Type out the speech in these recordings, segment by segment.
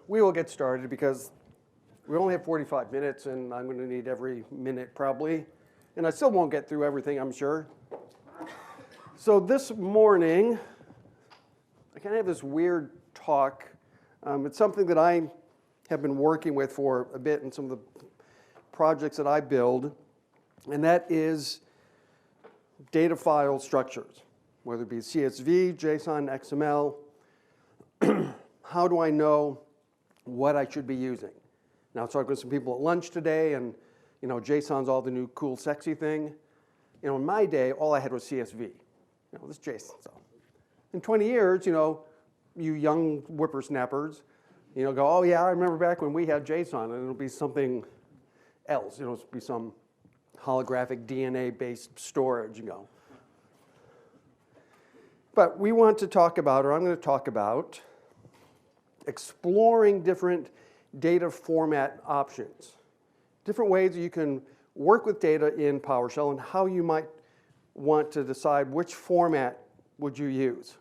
we will get started because we only have 45 minutes and I'm going to need every minute probably. And I still won't get through everything, I'm sure. So this morning, I kind of have this weird talk. It's something that I have been working with for a bit in some of the projects that I build, and that is data file structures, whether it be CSV, JSON, XML. How do I know what I should be using? Now, I was talking with some people at lunch today, and JSON's all the new cool, sexy thing. In my day, all I had was CSV. This JSON. So, in 20 years, you young whippersnappers, go, oh yeah, I remember back when we had JSON, and it'll be something else. It'll be some holographic DNA-based storage. But we want to talk about, or I'm going to talk about, exploring different data format options, different ways that you can work with data in PowerShell and how you might want to decide which format would you use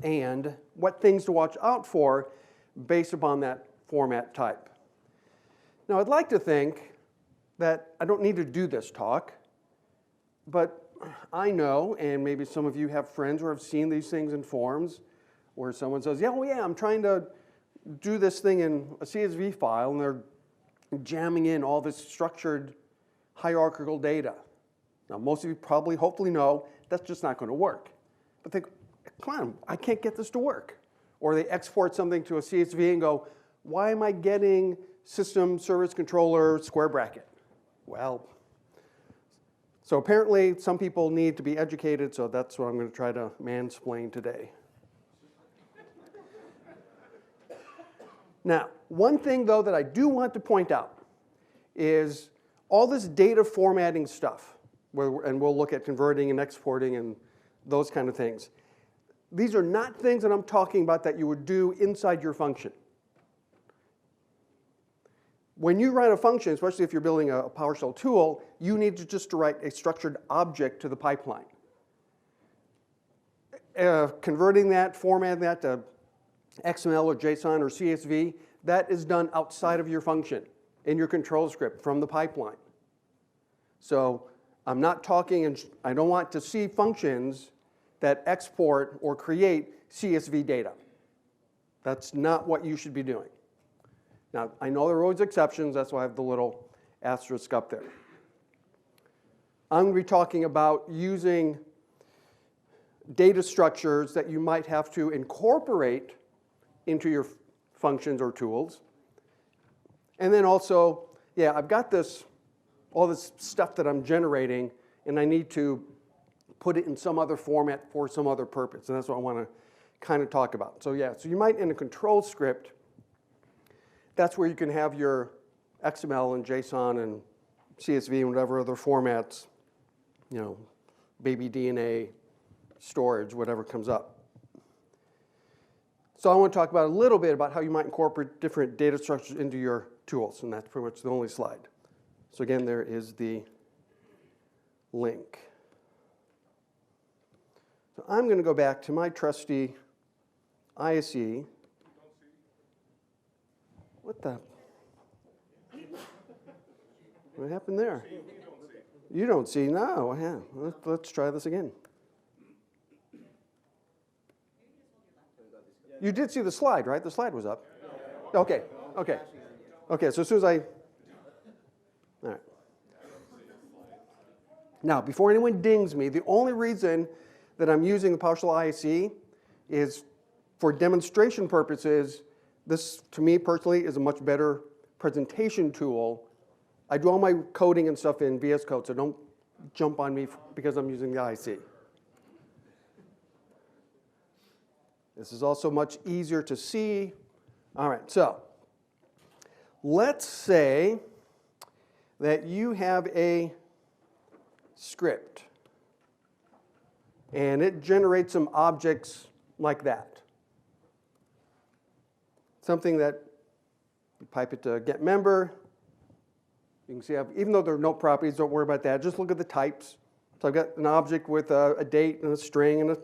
and what things to watch out for based upon that format type. Now, I'd like to think that I don't need to do this talk, but I know, and maybe some of you have friends who have seen these things in forums where someone says, yeah, I'm trying to do this thing in a CSV file, and they're jamming in all this structured hierarchical data. Now, most of you probably, hopefully know that's just not going to work. But think, come on, I can't get this to work. Or they export something to a CSV and go, why am I getting system service controller square bracket? Well, so apparently some people need to be educated, so that's what I'm going to try to mansplain today. Now, one thing, though, that I do want to point out is all this data formatting stuff, and we'll look at converting and exporting and those kind of things. These are not things that I'm talking about that you would do inside your function. When you write a function, especially if you're building a PowerShell tool, you need to just write a structured object to the pipeline. Converting that, formatting that to XML or JSON or CSV, that is done outside of your function in your control script from the pipeline. So I'm not talking, and I don't want to see functions that export or create CSV data. That's not what you should be doing. Now, I know there are always exceptions. That's why I have the little asterisk up there. I'm going to be talking about using data structures that you might have to incorporate into your functions or tools. And then also, I've got all this stuff that I'm generating, and I need to put it in some other format for some other purpose. And that's what I want to kind of talk about. So so you might, in a control script, that's where you can have your XML and JSON and CSV and whatever other formats, baby DNA, storage, whatever comes up. So I want to talk about a little bit about how you might incorporate different data structures into your tools, and that's pretty much the only slide. So again, there is the link. So I'm going to go back to my trusty ISE. What the? What happened there? You don't see? No. Yeah. Let's try this again. You did see the slide, right? The slide was up. Okay. So as soon as all right. Now, before anyone dings me, the only reason that I'm using the PowerShell ISE is for demonstration purposes. This, to me personally, is a much better presentation tool. I do all my coding and stuff in VS Code, so don't jump on me because I'm using the ISE. This is also much easier to see. All right, so let's say that you have a script, and it generates some objects like that. Something that you pipe it to get member. You can see, even though there are no properties, don't worry about that. Just look at the types. So I've got an object with a date and a string and an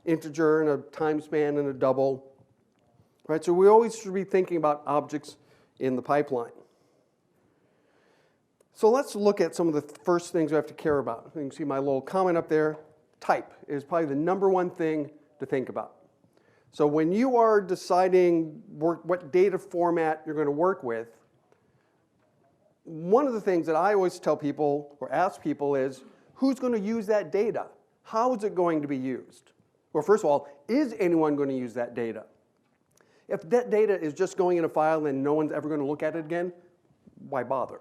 integer and a time span and a double. Right? So we always should be thinking about objects in the pipeline. So let's look at some of the first things we have to care about. You can see my little comment up there. Type is probably the #1 thing to think about. So when you are deciding what data format you're going to work with, one of the things that I always tell people or ask people is, who's going to use that data? How is it going to be used? Well, first of all, is anyone going to use that data? If that data is just going in a file and no one's ever going to look at it again, why bother?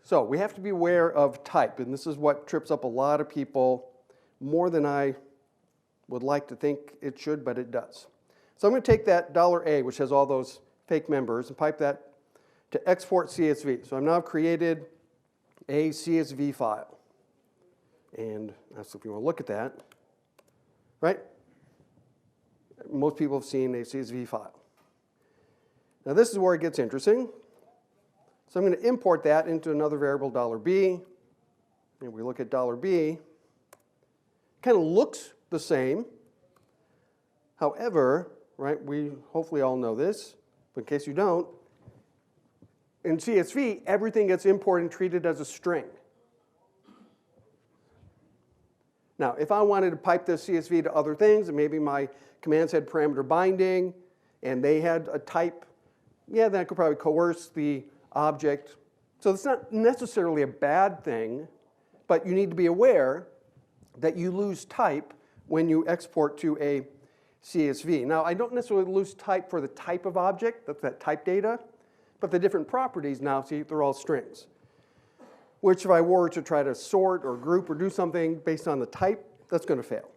So we have to be aware of type, and this is what trips up a lot of people more than I would like to think it should, but it does. So I'm going to take that $A, which has all those fake members, and pipe that to export CSV. So I've now created a CSV file. And that's if you want to look at that, right? Most people have seen a CSV file. Now this is where it gets interesting. So I'm going to import that into another variable $B. And we look at $B. Kind of looks the same. However, right, we hopefully all know this, but in case you don't, in CSV, everything gets imported and treated as a string. Now, if I wanted to pipe this CSV to other things, and maybe my commands had parameter binding, and they had a type, yeah, then I could probably coerce the object. So it's not necessarily a bad thing, but you need to be aware that you lose type when you export to a CSV. Now, I don't necessarily lose type for the type of object, that's that type data, but the different properties now, see, they're all strings. Which if I were to try to sort or group or do something based on the type, that's going to fail.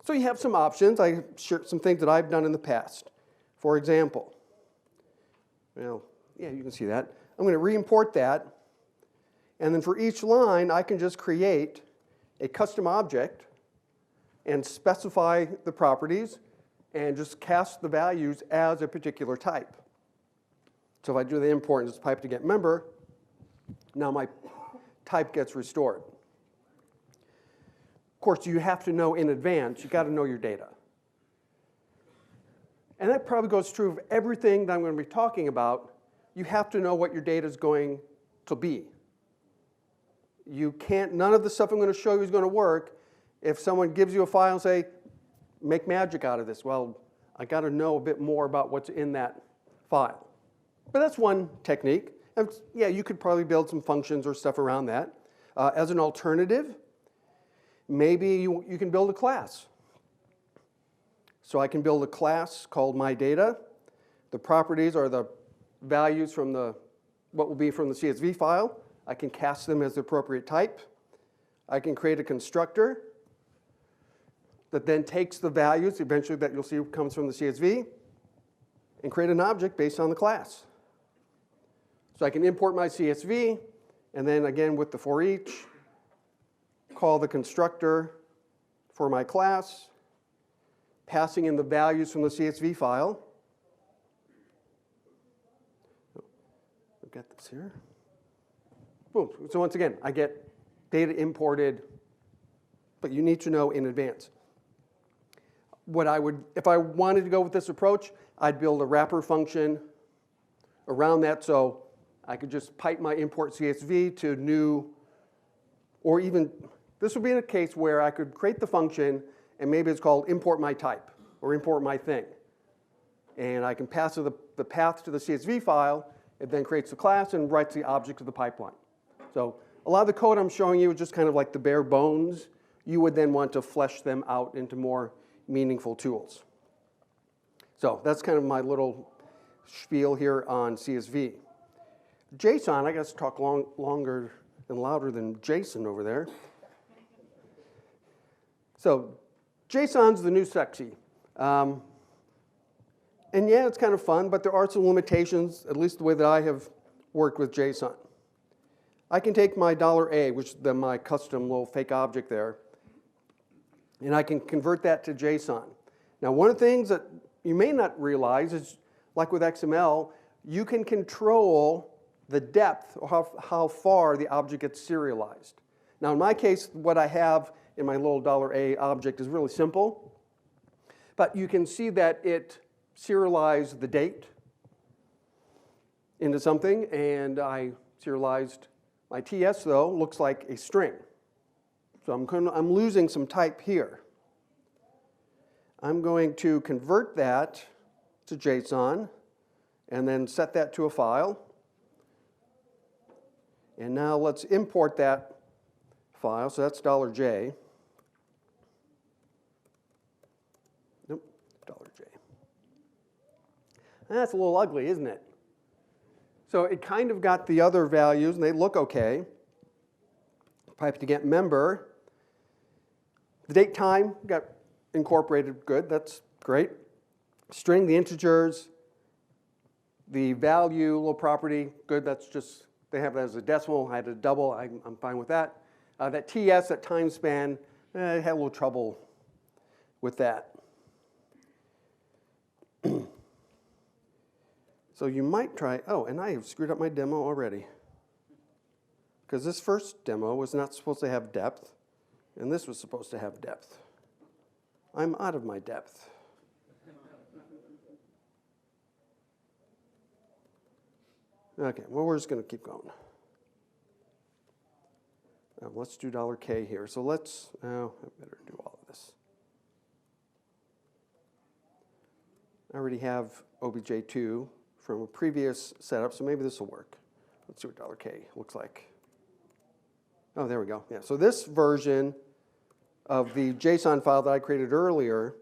So you have some options. I shared some things that I've done in the past. For example, well, yeah, you can see that. I'm going to re-import that, and then for each line, I can just create a custom object and specify the properties and just cast the values as a particular type. So if I do the import and just pipe to get member, now my type gets restored. Of course, you have to know in advance, you've got to know your data. And that probably goes true of everything that I'm going to be talking about. You have to know what your data is going to be. You can't, none of the stuff I'm going to show you is going to work if someone gives you a file and say, make magic out of this. Well, I got to know a bit more about what's in that file. But that's one technique. And yeah, you could probably build some functions or stuff around that. As an alternative, maybe you can build a class. So I can build a class called myData. The properties are the values from what will be from the CSV file. I can cast them as the appropriate type. I can create a constructor that then takes the values, eventually that you'll see comes from the CSV, and create an object based on the class. So I can import my CSV, and then again with the for each, call the constructor for my class, passing in the values from the CSV file. I've got this here. Boom. So once again, I get data imported, but you need to know in advance. If I wanted to go with this approach, I'd build a wrapper function around that, so I could just pipe my import CSV to new, or even, this would be in a case where I could create the function, and maybe it's called import my type, or import my thing. And I can pass the path to the CSV file, it then creates the class and writes the object to the pipeline. So a lot of the code I'm showing you is just kind of like the bare bones. You would then want to flesh them out into more meaningful tools. So that's kind of my little spiel here on CSV. JSON, I guess talk longer and louder than Jason over there. So JSON's the new sexy. And yeah, it's kind of fun, but there are some limitations, at least the way that I have worked with JSON. I can take my $A, which is my custom little fake object there, and I can convert that to JSON. Now, one of the things that you may not realize is, like with XML, you can control the depth or how far the object gets serialized. Now, in my case, what I have in my little $A object is really simple. But you can see that it serialized the date into something, and I serialized my TS, though, looks like a string. So I'm losing some type here. I'm going to convert that to JSON and then set that to a file. And now let's import that file. So that's $J. Nope, $J. That's a little ugly, isn't it? So it kind of got the other values, and they look okay. Pipe to get member. The date time got incorporated good. That's great. String, the integers. The value, little property, good. That's just, they have that as a decimal. I had a double. I'm fine with that. That TS, that time span, I had a little trouble with that. So you might try, oh, and I have screwed up my demo already. Because this first demo was not supposed to have depth, and this was supposed to have depth. I'm out of my depth. Okay, well, we're just going to keep going. Let's do $K here. So let's, oh, I better do all of this. I already have obj2 from a previous setup, so maybe this will work. Let's see what $K looks like. Oh, there we go. Yeah, so this version of the JSON file that I created earlier,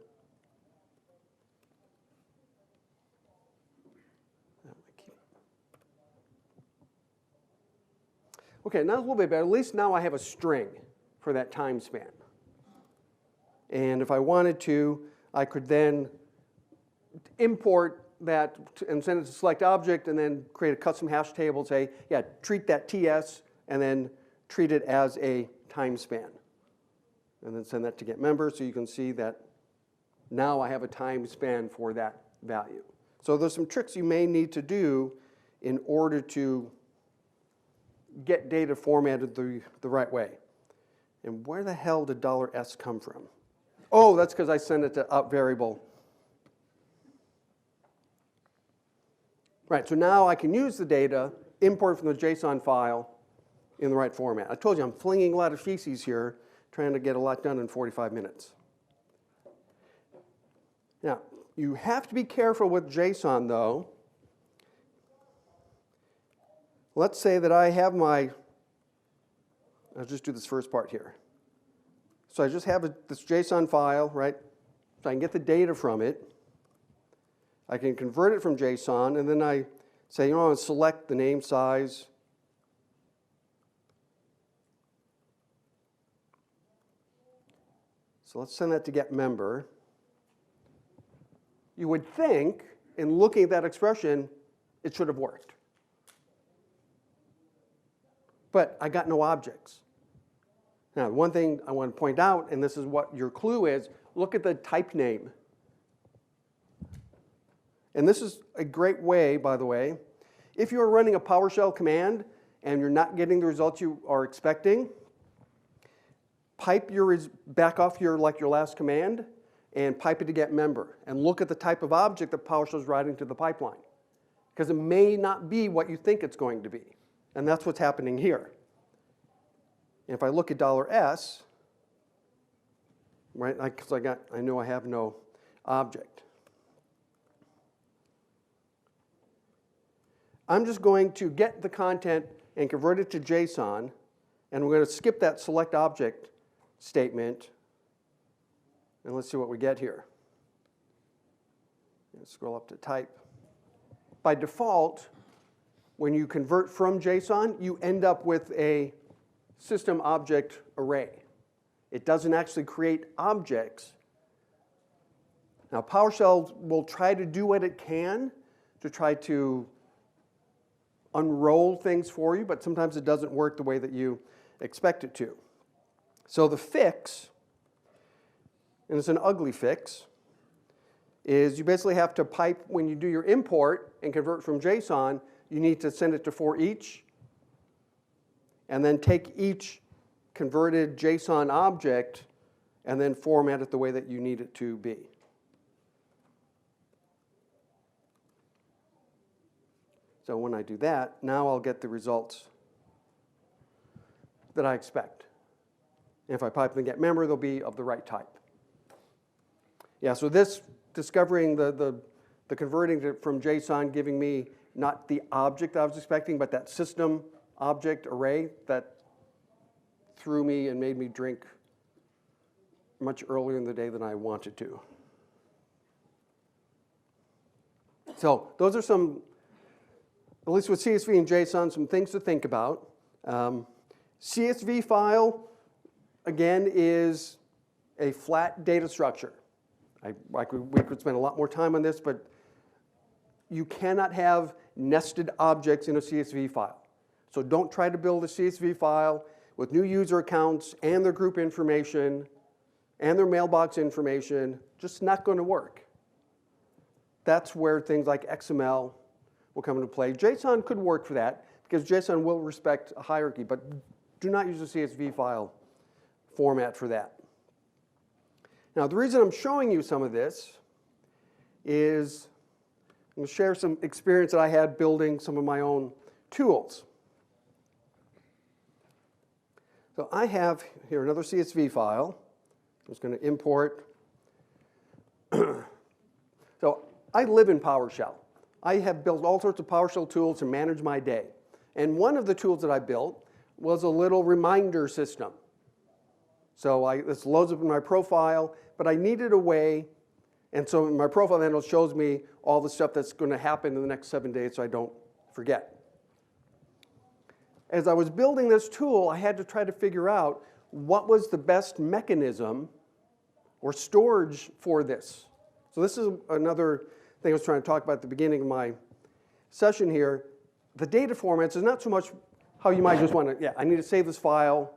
okay, now it's a little bit better. At least now I have a string for that time span. And if I wanted to, I could then import that and send it to select object and then create a custom hash table, say, yeah, treat that TS and then treat it as a time span. And then send that to get member so you can see that now I have a time span for that value. So there's some tricks you may need to do in order to get data formatted the right way. And where the hell did $S come from? Oh, that's because I sent it to up variable. Right, so now I can use the data, import from the JSON file in the right format. I told you I'm flinging a lot of feces here, trying to get a lot done in 45 minutes. Now, you have to be careful with JSON, though. Let's say that I have my, I'll just do this first part here. So I just have this JSON file, right? So I can get the data from it. I can convert it from JSON, and then I say, you know, I want to select the name size. So let's send that to get member. You would think, in looking at that expression, it should have worked. But I got no objects. Now, one thing I want to point out, and this is what your clue is, look at the type name. And this is a great way, by the way, if you're running a PowerShell command and you're not getting the results you are expecting, pipe back off your last command and pipe it to get member and look at the type of object that PowerShell is writing to the pipeline. Because it may not be what you think it's going to be. And that's what's happening here. And if I look at $S, right, because I know I have no object. I'm just going to get the content and convert it to JSON, and we're going to skip that select object statement, and let's see what we get here. Let's scroll up to type. By default, when you convert from JSON, you end up with a system object array. It doesn't actually create objects. Now, PowerShell will try to do what it can to try to unroll things for you, but sometimes it doesn't work the way that you expect it to. So the fix, and it's an ugly fix, is you basically have to pipe, when you do your import and convert from JSON, you need to send it to for each, and then take each converted JSON object and then format it the way that you need it to be. So when I do that, now I'll get the results that I expect. And if I pipe and get memory, they'll be of the right type. Yeah, so this discovering the converting from JSON, giving me not the object I was expecting, but that system object array that threw me and made me drink much earlier in the day than I wanted to. So those are some, at least with CSV and JSON, some things to think about. CSV file, again, is a flat data structure. We could spend a lot more time on this, but you cannot have nested objects in a CSV file. So don't try to build a CSV file with new user accounts and their group information and their mailbox information. Just not going to work. That's where things like XML will come into play. JSON could work for that because JSON will respect a hierarchy, but do not use a CSV file format for that. Now, the reason I'm showing you some of this is I'm going to share some experience that I had building some of my own tools. So I have here another CSV file. I'm just going to import. So I live in PowerShell. I have built all sorts of PowerShell tools to manage my day. And one of the tools that I built was a little reminder system. So this loads up in my profile, but I needed a way, and so in my profile then it shows me all the stuff that's going to happen in the next 7 days so I don't forget. As I was building this tool, I had to try to figure out what was the best mechanism or storage for this. So this is another thing I was trying to talk about at the beginning of my session here. The data formats is not so much how you might just want to, yeah, I need to save this file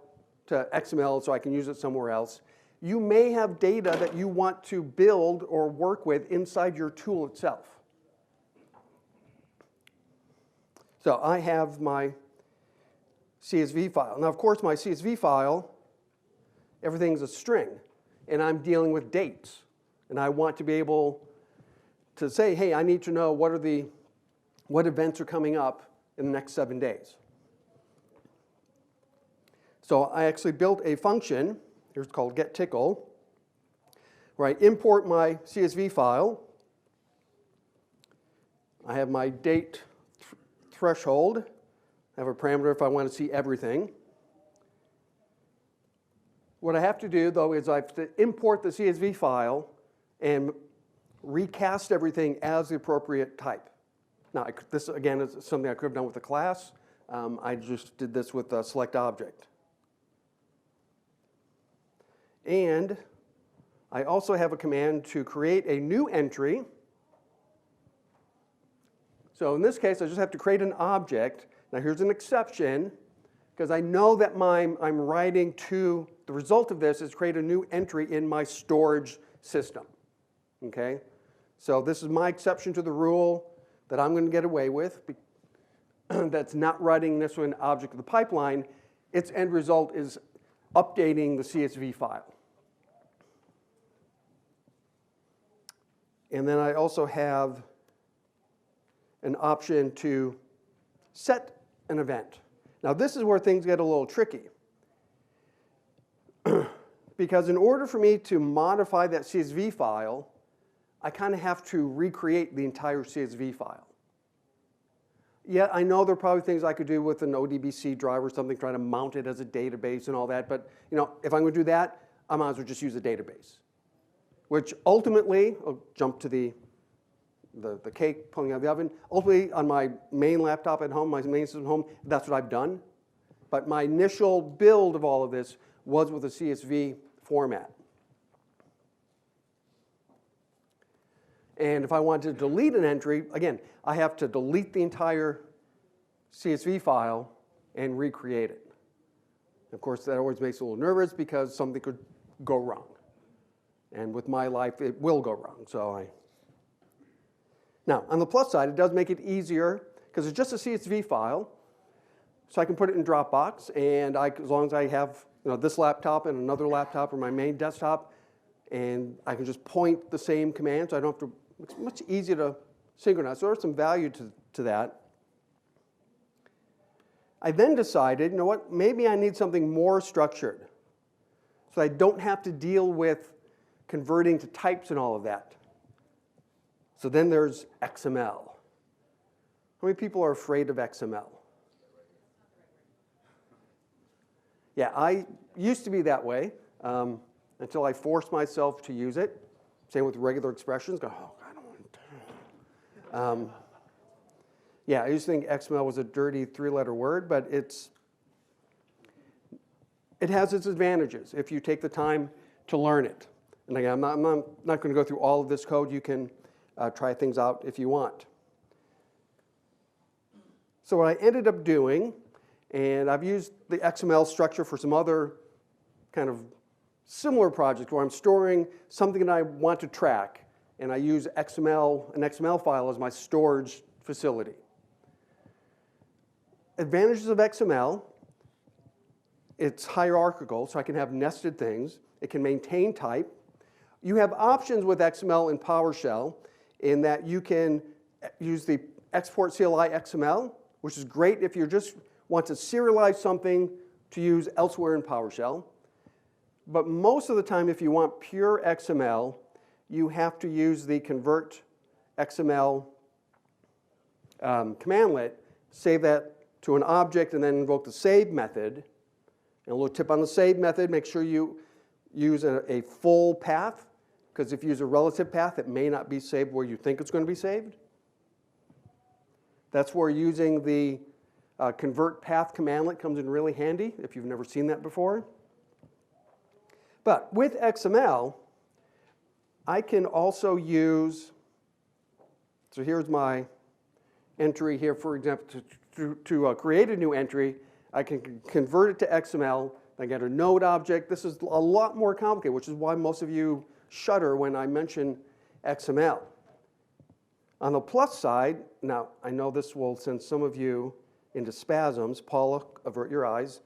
to XML so I can use it somewhere else. You may have data that you want to build or work with inside your tool itself. So I have my CSV file. Now, of course, my CSV file, everything's a string, and I'm dealing with dates. And I want to be able to say, hey, I need to know what events are coming up in the next 7 days. So I actually built a function, here's called getTickle, where I import my CSV file. I have my date threshold. I have a parameter if I want to see everything. What I have to do, though, is I have to import the CSV file and recast everything as the appropriate type. Now, this, again, is something I could have done with a class. I just did this with a select object. And I also have a command to create a new entry. So in this case, I just have to create an object. Now, here's an exception, because I know that I'm writing to, the result of this is create a new entry in my storage system. Okay? So this is my exception to the rule that I'm going to get away with. That's not writing this to an object of the pipeline. Its end result is updating the CSV file. And then I also have an option to set an event. Now, this is where things get a little tricky. Because in order for me to modify that CSV file, I kind of have to recreate the entire CSV file. Yeah, I know there are probably things I could do with an ODBC driver or something, trying to mount it as a database and all that. But if I'm going to do that, I might as well just use a database. Which ultimately, I'll jump to the cake pulling out of the oven. Ultimately, on my main laptop at home, my main system at home, that's what I've done. But my initial build of all of this was with a CSV format. And if I want to delete an entry, again, I have to delete the entire CSV file and recreate it. Of course, that always makes me a little nervous because something could go wrong. And with my life, it will go wrong. Now, on the plus side, it does make it easier because it's just a CSV file. So I can put it in Dropbox, and as long as I have this laptop and another laptop or my main desktop, and I can just point the same command, so I don't have to. It's much easier to synchronize. So there's some value to that. I then decided, you know what, maybe I need something more structured, so I don't have to deal with converting to types and all of that. So then there's XML. How many people are afraid of XML? Yeah, I used to be that way until I forced myself to use it. Same with regular expressions. Go, oh, I don't want to. Yeah, I used to think XML was a dirty three-letter word, but it has its advantages if you take the time to learn it. And again, I'm not going to go through all of this code. You can try things out if you want. So what I ended up doing, and I've used the XML structure for some other kind of similar projects where I'm storing something that I want to track, and I use an XML file as my storage facility. Advantages of XML, it's hierarchical, so I can have nested things. It can maintain type. You have options with XML in PowerShell in that you can use the export CLI XML, which is great if you just want to serialize something to use elsewhere in PowerShell. But most of the time, if you want pure XML, you have to use the convert XML commandlet, save that to an object, and then invoke the save method. And a little tip on the save method, make sure you use a full path, because if you use a relative path, it may not be saved where you think it's going to be saved. That's where using the convert path commandlet comes in really handy, if you've never seen that before. But with XML, I can also use, so here's my entry here, for example, to create a new entry, I can convert it to XML. I get a node object. This is a lot more complicated, which is why most of you shudder when I mention XML. On the plus side, now I know this will send some of you into spasms. Paula, avert your eyes.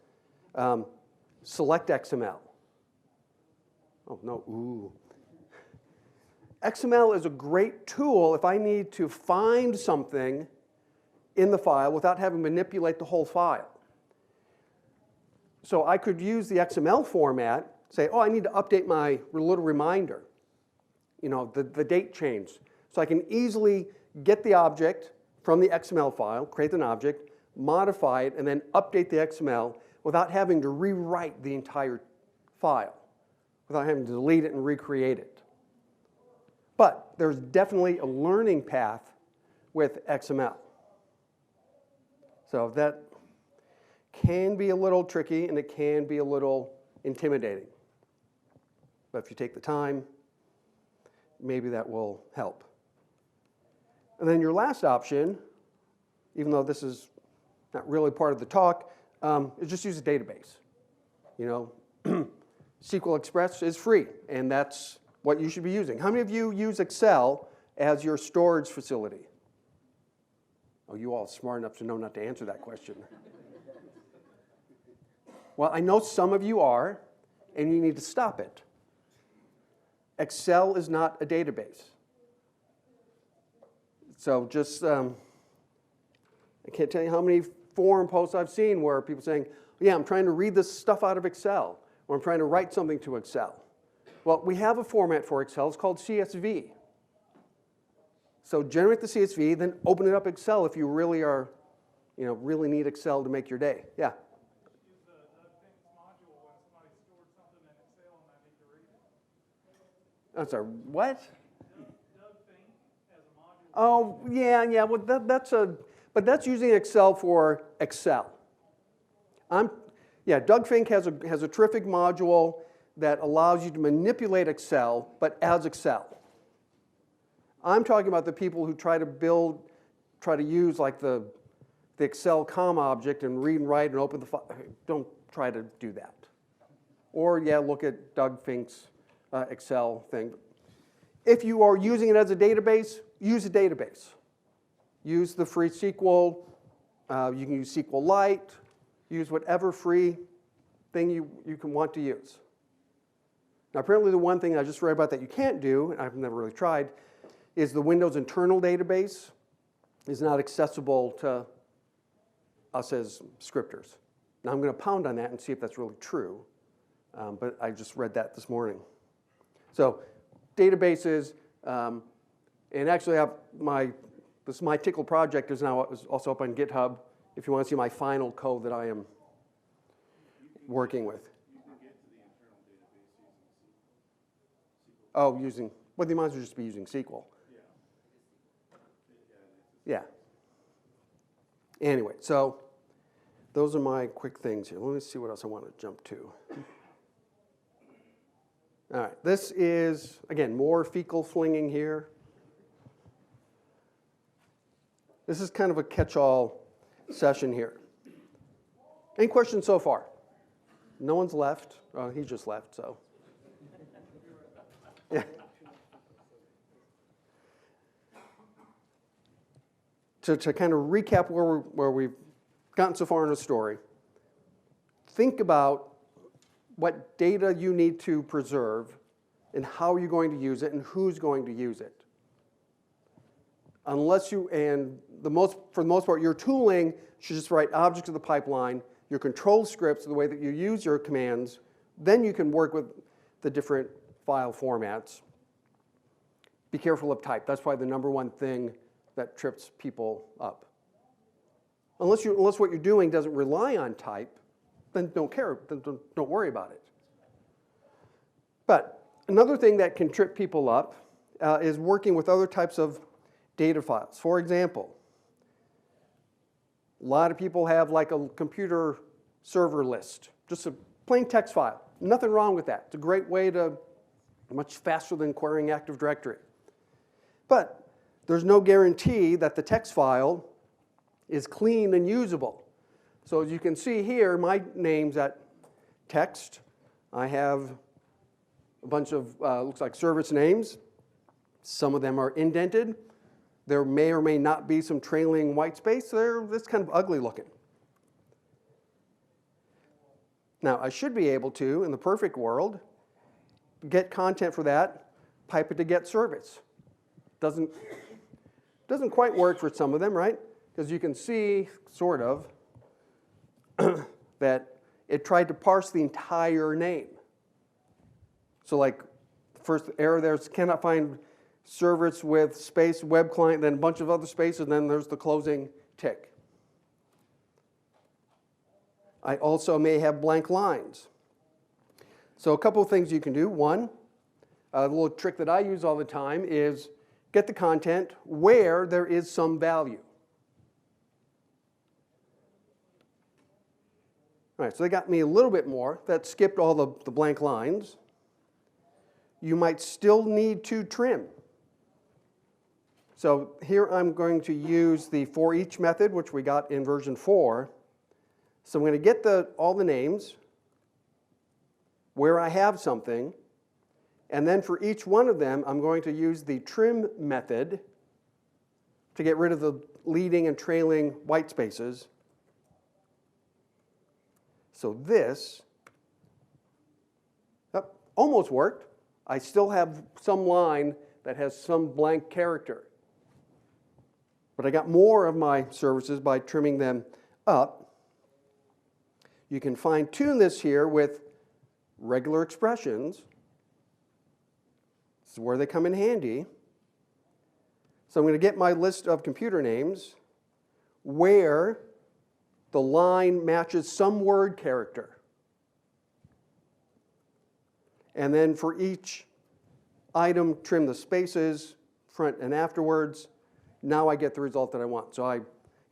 Select XML. Oh, no, ooh. XML is a great tool if I need to find something in the file without having to manipulate the whole file. So I could use the XML format, say, oh, I need to update my little reminder, you know, the date changed. So I can easily get the object from the XML file, create an object, modify it, and then update the XML without having to rewrite the entire file, without having to delete it and recreate it. But there's definitely a learning path with XML. So that can be a little tricky and it can be a little intimidating. But if you take the time, maybe that will help. And then your last option, even though this is not really part of the talk, is just use a database. You know, SQL Express is free, and that's what you should be using. How many of you use Excel as your storage facility? Oh, you all smart enough to know not to answer that question. Well, I know some of you are, and you need to stop it. Excel is not a database. So just, I can't tell you how many forum posts I've seen where people saying, yeah, I'm trying to read this stuff out of Excel, or I'm trying to write something to Excel. Well, we have a format for Excel. It's called CSV. So generate the CSV, then open it up Excel if you really are, you know, really need Excel to make your day. Yeah? Use the Hicks module when somebody stored something in Excel and I need to read it. I'm sorry, what? Doug Fink has a module. Oh, yeah, well, but that's using Excel for Excel. Doug Fink has a terrific module that allows you to manipulate Excel, but as Excel. I'm talking about the people who try to use like the Excel COM object and read and write and open the file. Don't try to do that. Or, yeah, look at Doug Fink's Excel thing. If you are using it as a database, use a database. Use the free SQL. You can use SQLite. Use whatever free thing you can want to use. Now, apparently the one thing I just read about that you can't do, and I've never really tried, is the Windows internal database is not accessible to us as scripters. Now I'm going to pound on that and see if that's really true, but I just read that this morning. So databases, and actually this is my Tickle project is now also up on GitHub if you want to see my final code that I am working with. You can get to the internal database using SQL. Oh, well, you might as well just be using SQL. Yeah. Yeah. Anyway, so those are my quick things here. Let me see what else I want to jump to. All right, this is, again, more fecal flinging here. This is kind of a catch-all session here. Any questions so far? No one's left. Oh, he just left, so. Yeah. To kind of recap where we've gotten so far in the story, think about what data you need to preserve and how you're going to use it and who's going to use it. Unless you, and for the most part, your tooling should just write objects of the pipeline, your control scripts, the way that you use your commands, then you can work with the different file formats. Be careful of type. That's probably the number one thing that trips people up. Unless what you're doing doesn't rely on type, then don't care, then don't worry about it. But another thing that can trip people up is working with other types of data files. For example, a lot of people have like a computer server list, just a plain text file. Nothing wrong with that. It's a great way to, much faster than querying Active Directory. But there's no guarantee that the text file is clean and usable. So as you can see here, my name's at text. I have a bunch of, looks like service names. Some of them are indented. There may or may not be some trailing white space. That's kind of ugly looking. Now, I should be able to, in the perfect world, get content for that, pipe it to get service. Doesn't quite work for some of them, right? Because you can see, sort of, that it tried to parse the entire name. So like, first error there is cannot find service with space web client, then a bunch of other spaces, and then there's the closing tick. I also may have blank lines. So a couple of things you can do. One, a little trick that I use all the time is get the content where there is some value. All right, so they got me a little bit more. That skipped all the blank lines. You might still need to trim. So here I'm going to use the for each method, which we got in version 4. So I'm going to get all the names where I have something, and then for each one of them, I'm going to use the trim method to get rid of the leading and trailing white spaces. So this almost worked. I still have some line that has some blank character. But I got more of my services by trimming them up. You can fine-tune this here with regular expressions. This is where they come in handy. So I'm going to get my list of computer names where the line matches some word character. And then for each item, trim the spaces, front and afterwards. Now I get the result that I want. So I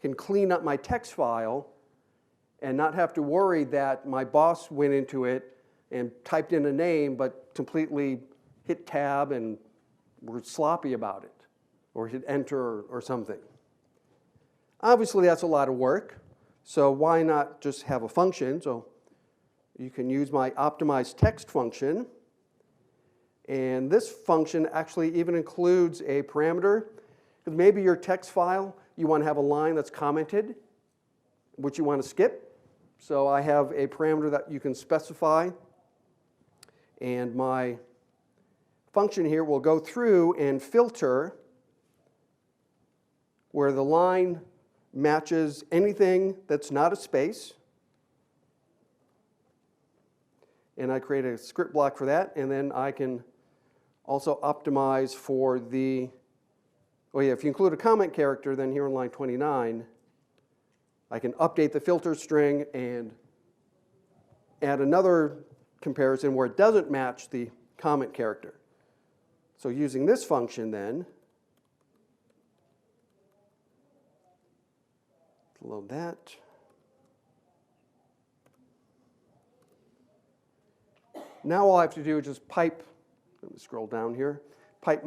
can clean up my text file and not have to worry that my boss went into it and typed in a name but completely hit tab and were sloppy about it, or hit enter or something. Obviously that's a lot of work, so why not just have a function? So you can use my optimized text function, and this function actually even includes a parameter. Because maybe your text file, you want to have a line that's commented, which you want to skip. So I have a parameter that you can specify, and my function here will go through and filter where the line matches anything that's not a space. And I create a script block for that, and then I can also optimize for the, oh yeah, if you include a comment character, then here on line 29, I can update the filter string and add another comparison where it doesn't match the comment character. So using this function then, load that. Now all I have to do is just pipe, let me scroll down here, pipe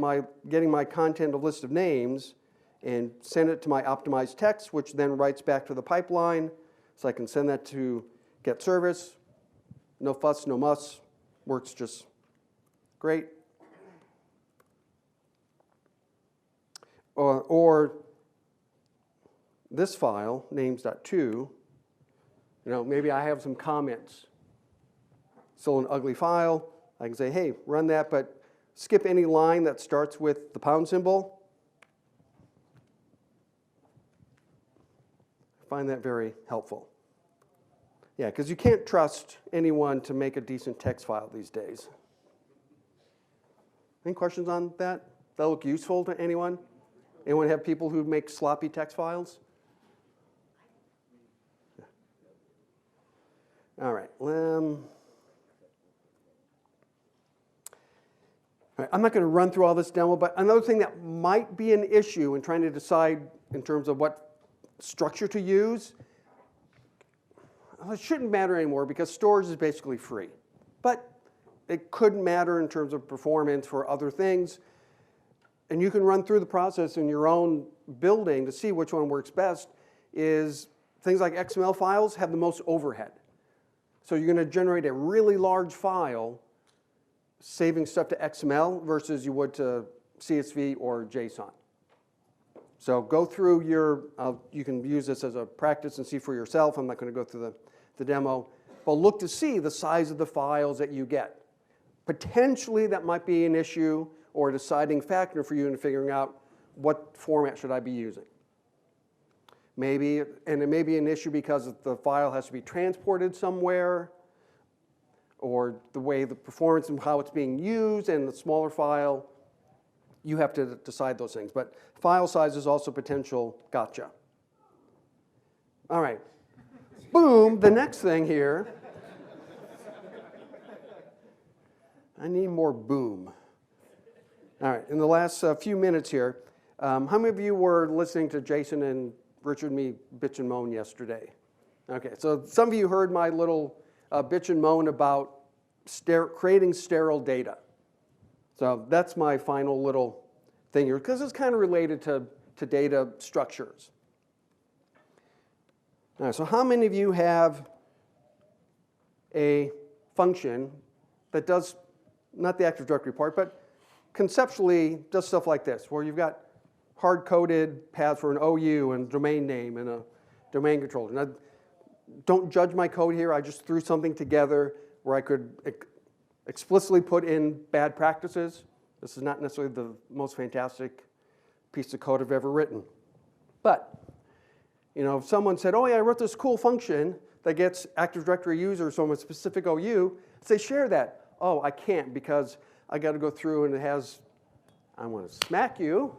getting my content a list of names and send it to my optimized text, which then writes back to the pipeline. So I can send that to get service. No fuss, no muss. Works just great. Or this file, names.to, maybe I have some comments. Still an ugly file. I can say, hey, run that, but skip any line that starts with the pound symbol. I find that very helpful. Yeah, because you can't trust anyone to make a decent text file these days. Any questions on that? Does that look useful to anyone? Anyone have people who make sloppy text files? Yeah. All right. All right. I'm not going to run through all this demo, but another thing that might be an issue in trying to decide in terms of what structure to use, it shouldn't matter anymore because storage is basically free. But it could matter in terms of performance for other things. And you can run through the process in your own building to see which one works best. Is things like XML files have the most overhead. So you're going to generate a really large file saving stuff to XML versus you would to CSV or JSON. So go through you can use this as a practice and see for yourself. I'm not going to go through the demo. But look to see the size of the files that you get. Potentially that might be an issue or a deciding factor for you in figuring out what format should I be using. Maybe, and it may be an issue because the file has to be transported somewhere, or the way the performance and how it's being used, and the smaller file, you have to decide those things. But file size is also potential gotcha. All right. Boom, the next thing here. I need more boom. All right, in the last few minutes here, how many of you were listening to Jason and Richard and me bitch and moan yesterday? Okay, so some of you heard my little bitch and moan about creating sterile data. So that's my final little thing here, because it's kind of related to data structures. All right, so how many of you have a function that does, not the Active Directory part, but conceptually does stuff like this, where you've got hard-coded paths for an OU and domain name and a domain controller. Now, don't judge my code here. I just threw something together where I could explicitly put in bad practices. This is not necessarily the most fantastic piece of code I've ever written. But if someone said, oh yeah, I wrote this cool function that gets Active Directory users from a specific OU, say share that. Oh, I can't because I got to go through and it has, I want to smack you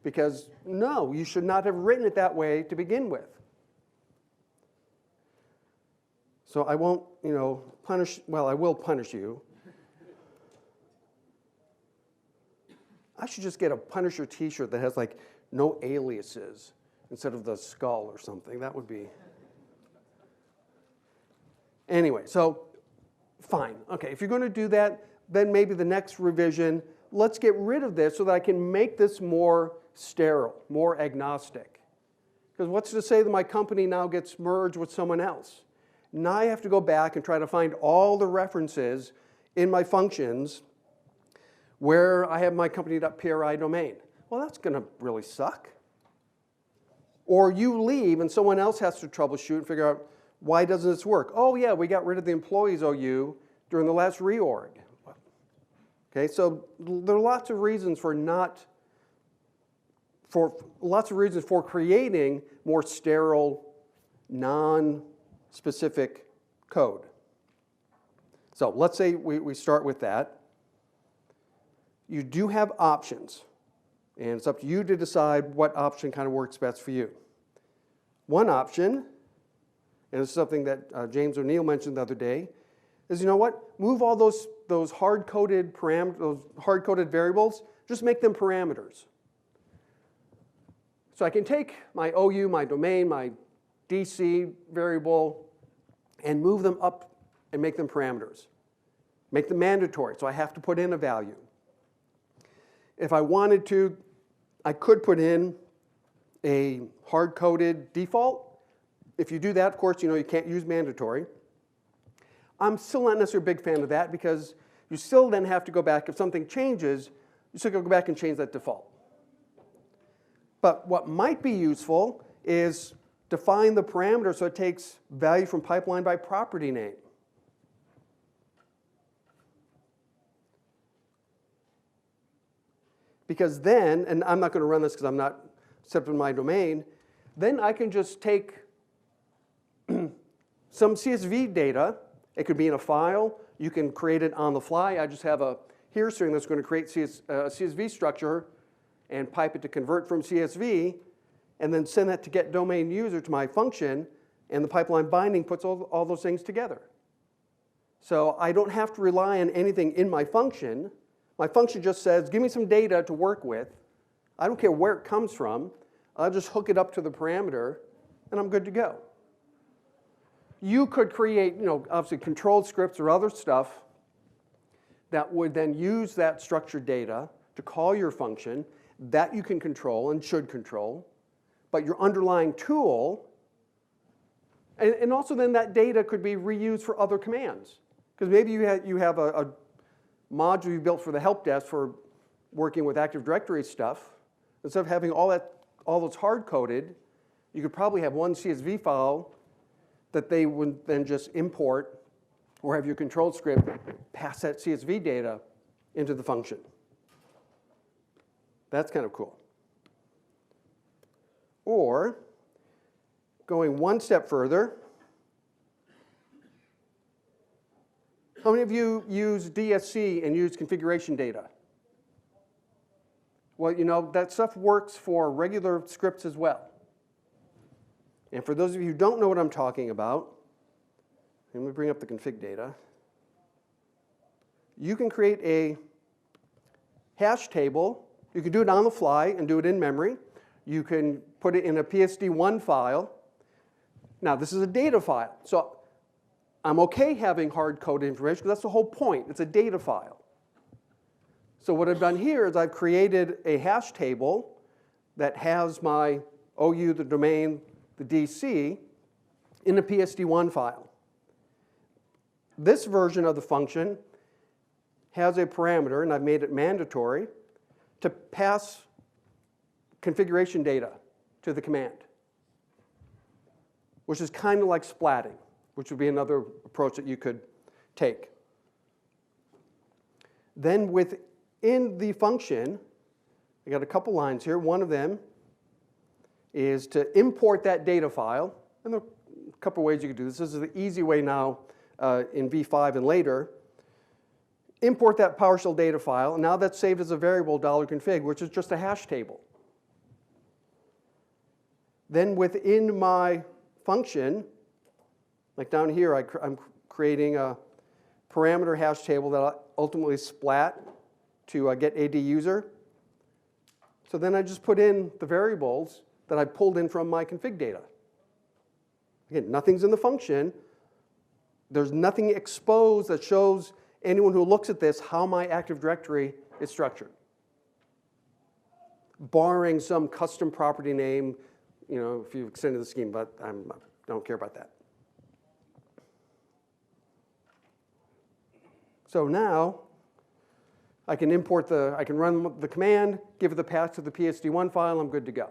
because no, you should not have written it that way to begin with. So I won't, punish, well, I will punish you. I should just get a Punisher t-shirt that has like no aliases instead of the skull or something. That would be. Anyway, so fine. Okay, if you're going to do that, then maybe the next revision, let's get rid of this so that I can make this more sterile, more agnostic. Because what's to say that my company now gets merged with someone else? Now I have to go back and try to find all the references in my functions where I have my company.pri domain. Well, that's going to really suck. Or you leave and someone else has to troubleshoot and figure out, why doesn't this work? Oh yeah, we got rid of the employees OU during the last reorg. Okay, so there are lots of reasons for not for lots of reasons for creating more sterile, non-specific code. So let's say we start with that. You do have options, and it's up to you to decide what option kind of works best for you. One option, and it's something that James O'Neill mentioned the other day, is, you know what? Move all those hard-coded variables, just make them parameters. So I can take my OU, my domain, my DC variable, and move them up and make them parameters. Make them mandatory, so I have to put in a value. If I wanted to, I could put in a hard-coded default. If you do that, of course, you can't use mandatory. I'm still not necessarily a big fan of that because you still then have to go back. If something changes, you still go back and change that default. But what might be useful is define the parameter so it takes value from pipeline by property name. Because then, and I'm not going to run this because I'm not set up in my domain, then I can just take some CSV data. It could be in a file. You can create it on the fly. I just have a here string that's going to create a CSV structure and pipe it to convert from CSV, and then send that to get domain user to my function, and the pipeline binding puts all those things together. So I don't have to rely on anything in my function. My function just says, give me some data to work with. I don't care where it comes from. I'll just hook it up to the parameter, and I'm good to go. You could create, obviously controlled scripts or other stuff that would then use that structured data to call your function that you can control and should control, but your underlying tool, and also then that data could be reused for other commands. Because maybe you have a module you built for the help desk for working with Active Directory stuff. Instead of having all those hard-coded, you could probably have one CSV file that they would then just import or have your control script pass that CSV data into the function. That's kind of cool. Or, going one step further, how many of you use DSC and use configuration data? Well, that stuff works for regular scripts as well. And for those of you who don't know what I'm talking about, let me bring up the config data. You can create a hash table. You can do it on the fly and do it in memory. You can put it in a PSD1 file. Now, this is a data file. So I'm OK having hard-coded information because that's the whole point. It's a data file. So what I've done here is I've created a hash table that has my OU, the domain, the DC, in a PSD1 file. This version of the function has a parameter, and I've made it mandatory, to pass configuration data to the command, which is kind of like splatting, which would be another approach that you could take. Then within the function, I got a couple lines here. One of them is to import that data file. And there are a couple ways you could do this. This is the easy way now in V5 and later. Import that PowerShell data file. And now that's saved as a variable $config, which is just a hash table. Then within my function, like down here, I'm creating a parameter hash table that I'll ultimately splat to get AD user. So then I just put in the variables that I pulled in from my config data. Again, nothing's in the function. There's nothing exposed that shows anyone who looks at this how my Active Directory is structured, barring some custom property name, if you've extended the scheme, but I don't care about that. So now I can run the command, give it the path to the PSD1 file, I'm good to go.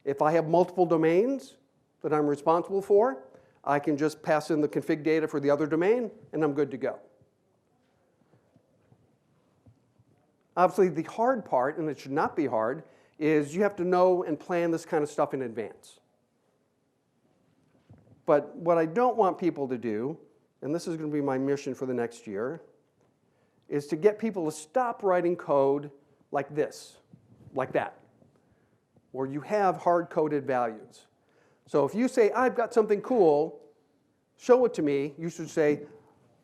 If I have multiple domains that I'm responsible for, I can just pass in the config data for the other domain, and I'm good to go. Obviously, the hard part, and it should not be hard, is you have to know and plan this kind of stuff in advance. But what I don't want people to do, and this is going to be my mission for the next year, is to get people to stop writing code like this, like that, where you have hard-coded values. So if you say, I've got something cool, show it to me, you should say,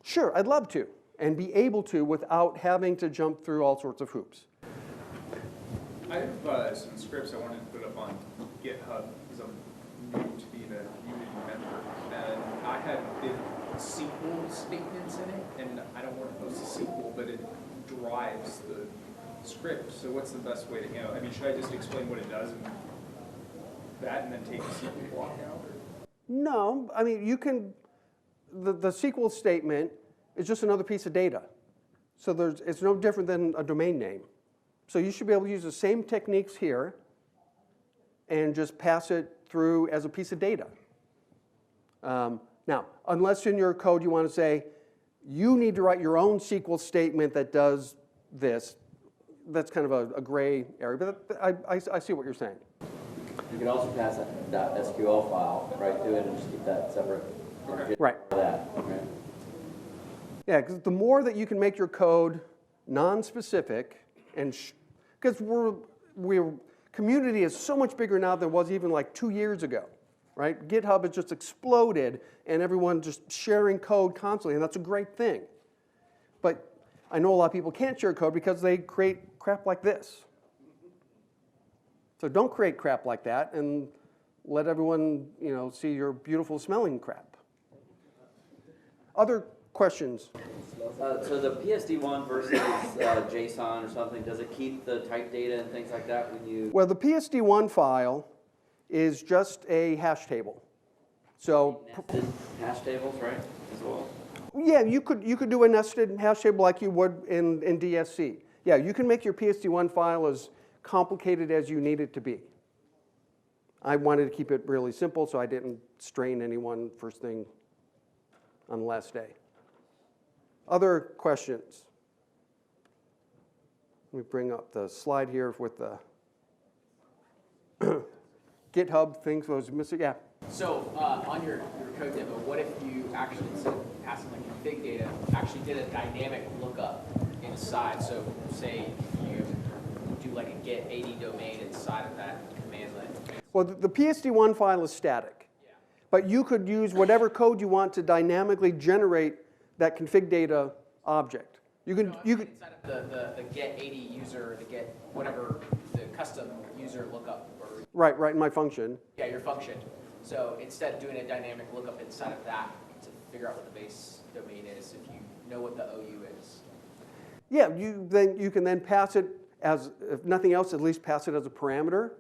sure, I'd love to, and be able to without having to jump through all sorts of hoops. I have some scripts I wanted to put up on GitHub because I'm new to being a Unity member. And I have big SQL statements in it, and I don't want to post a SQL, but it drives the script. So what's the best way to handle it? I mean, should I just explain what it does and that, and then take the SQL block out? Or? No, I mean, you can, the SQL statement is just another piece of data. So it's no different than a domain name. So you should be able to use the same techniques here and just pass it through as a piece of data. Now, unless in your code you want to say, you need to write your own SQL statement that does this, that's kind of a gray area, but I see what you're saying. You can also pass that .sql file right to it and just keep that separate. Right. That, right? Yeah, because the more that you can make your code non-specific, and because community is so much bigger now than it was even like 2 years ago, right? GitHub has just exploded, and everyone just sharing code constantly, and that's a great thing. But I know a lot of people can't share code because they create crap like this. So don't create crap like that, and let everyone, see your beautiful smelling crap. Other questions? So the PSD1 versus JSON or something, does it keep the type data and things like that when you? Well, the PSD1 file is just a hash table. So Nested hash tables, right, as well? yeah, you could do a nested hash table like you would in DSC. Yeah, you can make your PSD1 file as complicated as you need it to be. I wanted to keep it really simple, so I didn't strain anyone first thing on the last day. Other questions? Let me bring up the slide here with the GitHub things was missing. Yeah. So on your code demo, what if you actually, instead of passing like config data, actually did a dynamic lookup inside? So say you do like a get 80 domain inside of that command line. Well, the PSD1 file is static, but you could use whatever code you want to dynamically generate that config data object. You could inside of the get 80 user, the get whatever the custom user lookup or right in my function. yeah, your function. So instead of doing a dynamic lookup inside of that to figure out what the base domain is, if you know what the OU is. Yeah, you can then pass it as, if nothing else, at least pass it as a parameter.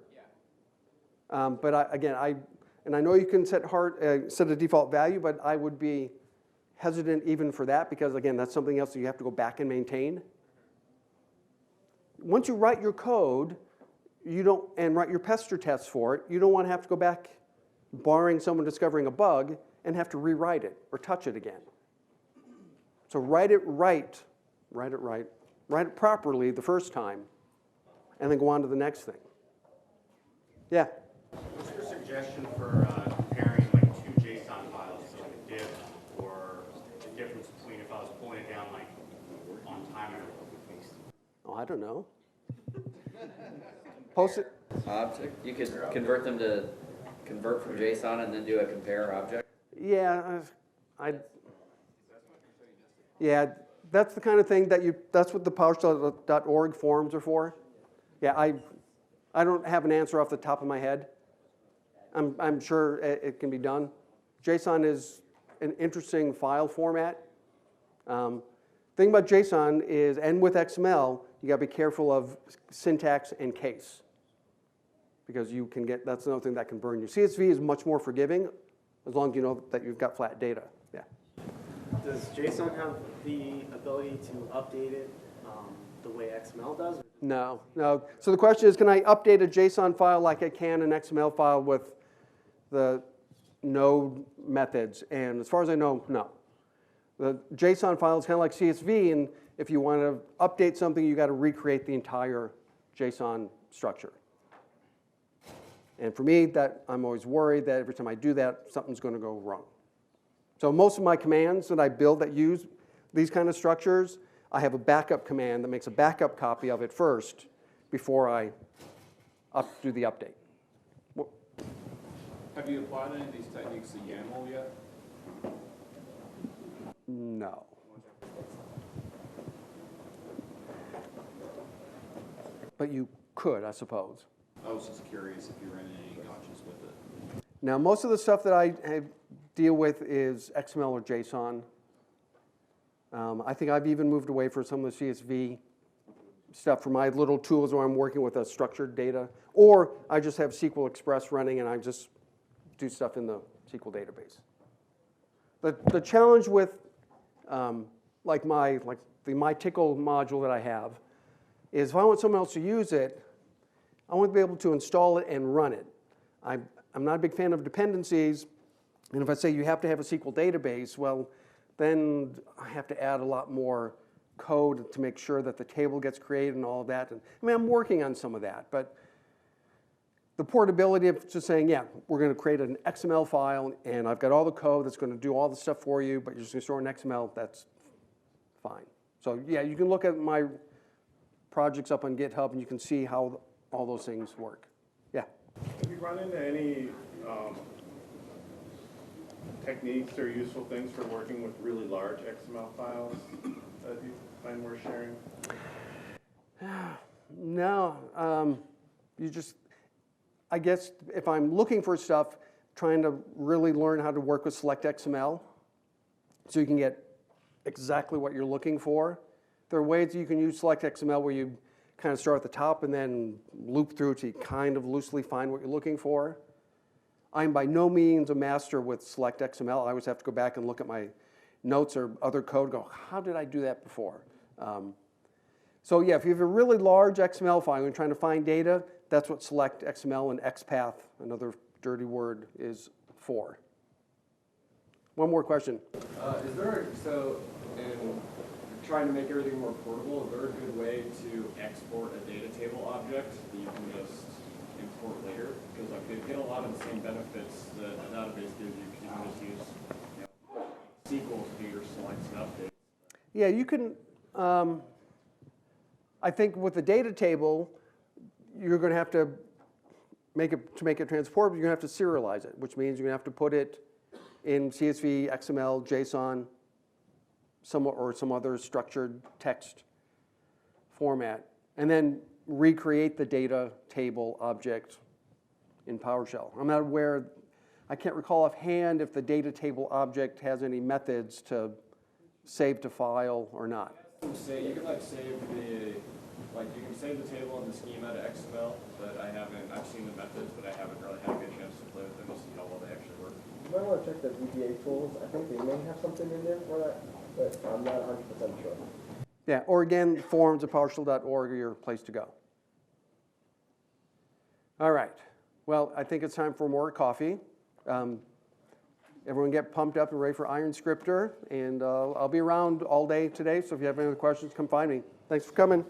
Yeah. But I know you can set a default value, but I would be hesitant even for that because again, that's something else that you have to go back and maintain. Once you write your code, and write your pester tests for it, you don't want to have to go back, barring someone discovering a bug, and have to rewrite it or touch it again. So write it properly the first time, and then go on to the next thing. Yeah? What's your suggestion for comparing like two JSON files, so like a diff, or the difference between if I was pulling it down like on timer? Oh, I don't know. Post it. Object. You could convert them to convert from JSON and then do a compare object. Yeah, yeah, that's the kind of thing that's what the PowerShell.org forums are for. Yeah, I don't have an answer off the top of my head. I'm sure it can be done. JSON is an interesting file format. Thing about JSON is, and with XML, you got to be careful of syntax and case. Because that's another thing that can burn you. CSV is much more forgiving, as long as you know that you've got flat data. Yeah. Does JSON have the ability to update it the way XML does? No. So the question is, can I update a JSON file like I can an XML file with the node methods? And as far as I know, no. The JSON file is kind of like CSV, and if you want to update something, you got to recreate the entire JSON structure. And for me, that I'm always worried that every time I do that, something's going to go wrong. So most of my commands that I build that use these kind of structures, I have a backup command that makes a backup copy of it first before I do the update. Have you applied any of these techniques to YAML yet? No. But you could, I suppose. I was just curious if you ran any gotchas with it. Now, most of the stuff that I deal with is XML or JSON. I think I've even moved away from some of the CSV stuff for my little tools where I'm working with a structured data. Or I just have SQL Express running and I just do stuff in the SQL database. The challenge with like the MyTickle module that I have is if I want someone else to use it, I want to be able to install it and run it. I'm not a big fan of dependencies, and if I say you have to have a SQL database, well, then I have to add a lot more code to make sure that the table gets created and all of that. And I mean, I'm working on some of that, but the portability of just saying, yeah, we're going to create an XML file, and I've got all the code that's going to do all the stuff for you, but you're just going to store in XML, that's fine. So yeah, you can look at my projects up on GitHub, and you can see how all those things work. Yeah? Have you run into any techniques or useful things for working with really large XML files that you find worth sharing? No. I guess if I'm looking for stuff, trying to really learn how to work with select XML so you can get exactly what you're looking for. There are ways you can use select XML where you kind of start at the top and then loop through to kind of loosely find what you're looking for. I'm by no means a master with select XML. I always have to go back and look at my notes or other code and go, how did I do that before? So yeah, if you have a really large XML file and you're trying to find data, that's what select XML and XPath, another dirty word, is for. One more question. So in trying to make everything more portable, is there a good way to export a data table object that you can just import later? Because like they get a lot of the same benefits that a database gives you, because you can just use SQL to do your selects and updates. Yeah, you can, I think with the data table, you're going to have to make it transportable, you're going to have to serialize it, which means you're going to have to put it in CSV, XML, JSON, or some other structured text format, and then recreate the data table object in PowerShell. I'm not aware, I can't recall offhand if the data table object has any methods to save to file or not. You can save you can save the table in the schema to XML, but I've seen the methods, but I haven't really had a good chance to play with them to see how well they actually work. You might want to check the VBA tools. I think they may have something in there for that, but I'm not 100% sure. Yeah, or again, forums at PowerShell.org are your place to go. All right. Well, I think it's time for more coffee. Everyone get pumped up and ready for Iron Scripter, and I'll be around all day today, so if you have any other questions, come find me. Thanks for coming.